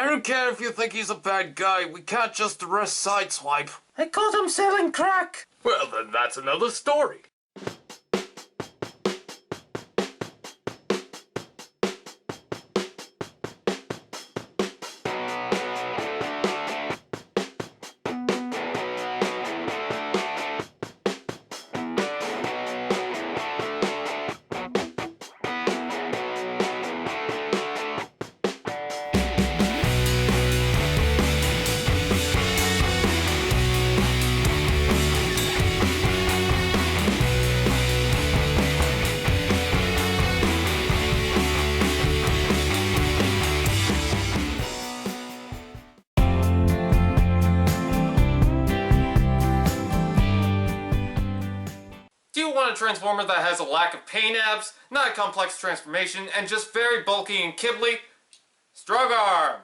I don't care if you think he's a bad guy, we can't just arrest Sideswipe. I caught him selling crack. Well, then that's another story. Do you want a Transformer that has a lack of pain abs, not a complex transformation, and just very bulky and kibbly? Strongarm!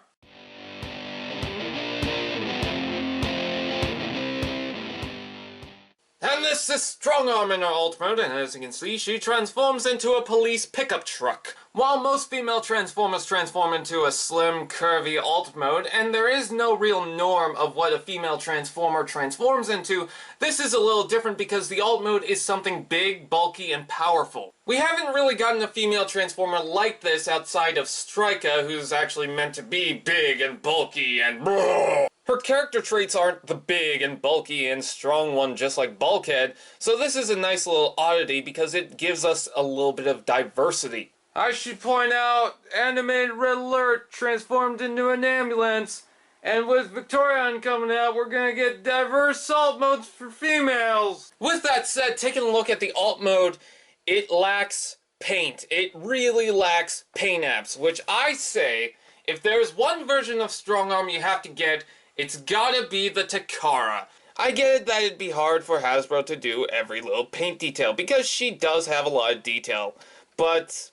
And this is Strongarm in her alt mode, and as you can see, she transforms into a police pickup truck. While most female Transformers transform into a slim, curvy alt mode, and there is no real norm of what a female Transformer transforms into, this is a little different because the alt mode is something big, bulky, and powerful. We haven't really gotten a female Transformer like this outside of Strika, who's actually meant to be big and bulky and brrr. Her character traits aren't the big and bulky and strong one just like Bulkhead, so this is a nice little oddity because it gives us a little bit of diversity. I should point out, animated Red Alert transformed into an ambulance, and with Victorion coming out, we're gonna get diverse alt modes for females. With that said, taking a look at the alt mode, it lacks paint. It really lacks paint apps, which I say, if there's one version of Strongarm you have to get, it's gotta be the Takara. I get it that it'd be hard for Hasbro to do every little paint detail, because she does have a lot of detail, but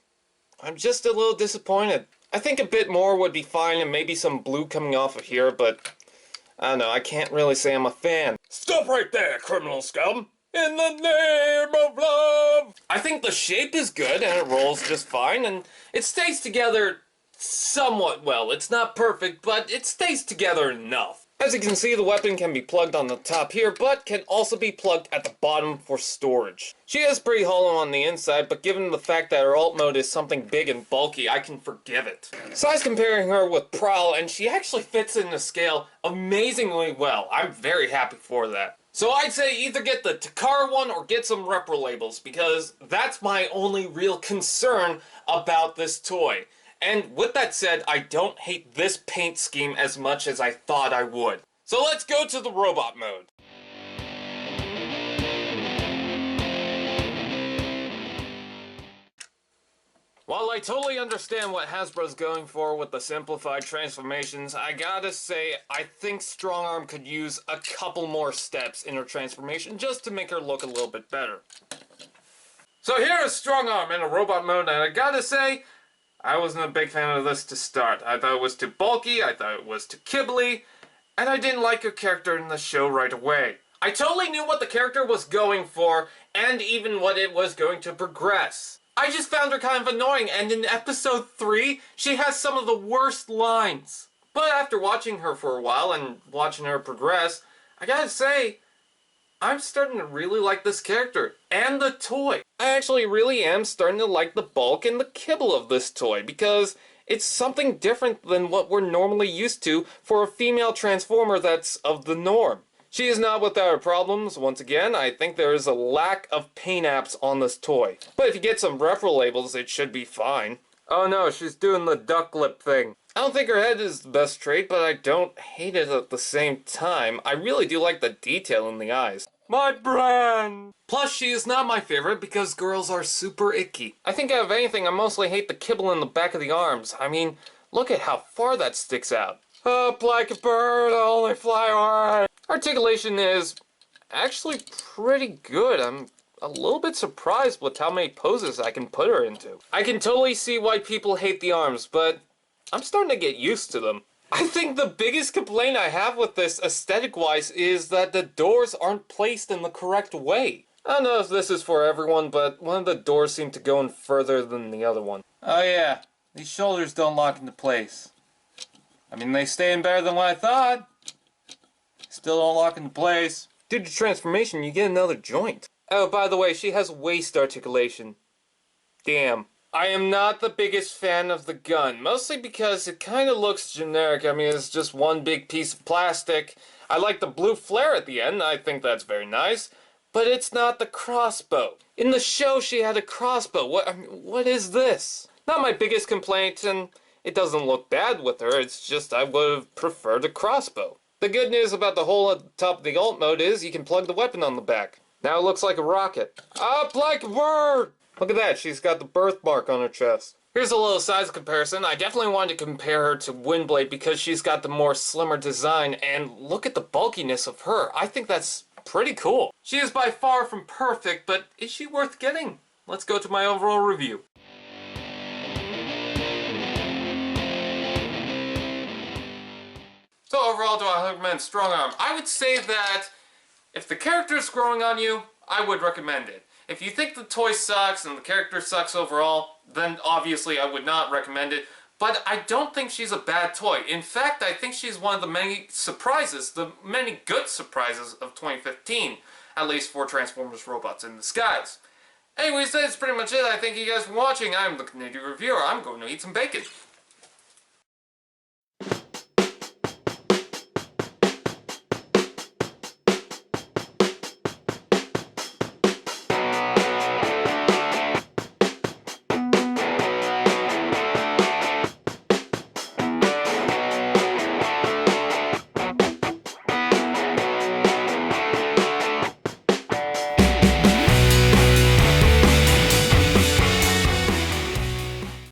I'm just a little disappointed. I think a bit more would be fine, and maybe some blue coming off of here, but I don't know, I can't really say I'm a fan. Stop right there, criminal scum! In the name of love! I think the shape is good, and it rolls just fine, and it stays together somewhat well. It's not perfect, but it stays together enough. As you can see, the weapon can be plugged on the top here, but can also be plugged at the bottom for storage. She is pretty hollow on the inside, but given the fact that her alt mode is something big and bulky, I can forgive it. Size comparing her with Prowl, and she actually fits in the scale amazingly well. I'm very happy for that. So I'd say either get the Takara one or get some repro labels, because that's my only real concern about this toy. And with that said, I don't hate this paint scheme as much as I thought I would. So let's go to the robot mode. While I totally understand what Hasbro's going for with the simplified transformations, I gotta say, I think Strongarm could use a couple more steps in her transformation just to make her look a little bit better. So here is Strongarm in a robot mode, and I gotta say, I wasn't a big fan of this to start. I thought it was too bulky, I thought it was too kibbly, and I didn't like her character in the show right away. I totally knew what the character was going for, and even what it was going to progress. I just found her kind of annoying, and in episode 3, she has some of the worst lines. But after watching her for a while, and watching her progress, I gotta say, I'm starting to really like this character, and the toy. I actually really am starting to like the bulk and the kibble of this toy, because it's something different than what we're normally used to for a female Transformer that's of the norm. She is not without her problems. Once again, I think there is a lack of paint apps on this toy. But if you get some repro labels, it should be fine. Oh no, she's doing the duck lip thing. I don't think her head is the best trait, but I don't hate it at the same time. I really do like the detail in the eyes. My brand! Plus, she is not my favorite because girls are super icky. I think out of anything, I mostly hate the kibble in the back of the arms. I mean, look at how far that sticks out. Up like a bird, only fly away. Articulation is actually pretty good. I'm a little bit surprised with how many poses I can put her into. I can totally see why people hate the arms, but I'm starting to get used to them. I think the biggest complaint I have with this aesthetic-wise is that the doors aren't placed in the correct way. I don't know if this is for everyone, but one of the doors seemed to go in further than the other one. Oh yeah, these shoulders don't lock into place. I mean, they stay in better than what I thought. Still don't lock into place. Due to transformation, you get another joint. Oh, by the way, she has waist articulation. Damn. I am not the biggest fan of the gun, mostly because it kind of looks generic. I mean, it's just one big piece of plastic. I like the blue flare at the end. I think that's very nice. But it's not the crossbow. In the show, she had a crossbow. What is this? Not my biggest complaint, and it doesn't look bad with her. It's just I would have preferred a crossbow. The good news about the hole at the top of the alt mode is you can plug the weapon on the back. Now it looks like a rocket. Up like a bird! Look at that, she's got the birthmark on her chest. Here's a little size comparison. I definitely wanted to compare her to Windblade because she's got the more slimmer design, and look at the bulkiness of her. I think that's pretty cool. She is by far from perfect, but is she worth getting? Let's go to my overall review. So overall, do I recommend Strongarm? I would say that if the character is growing on you, I would recommend it. If you think the toy sucks and the character sucks overall, then obviously I would not recommend it. But I don't think she's a bad toy. In fact, I think she's one of the many surprises, the many good surprises of 2015, at least for Transformers Robots in Disguise. Anyways, that's pretty much it. I thank you guys for watching. I'm the Canadia Reviewer. I'm going to eat some bacon.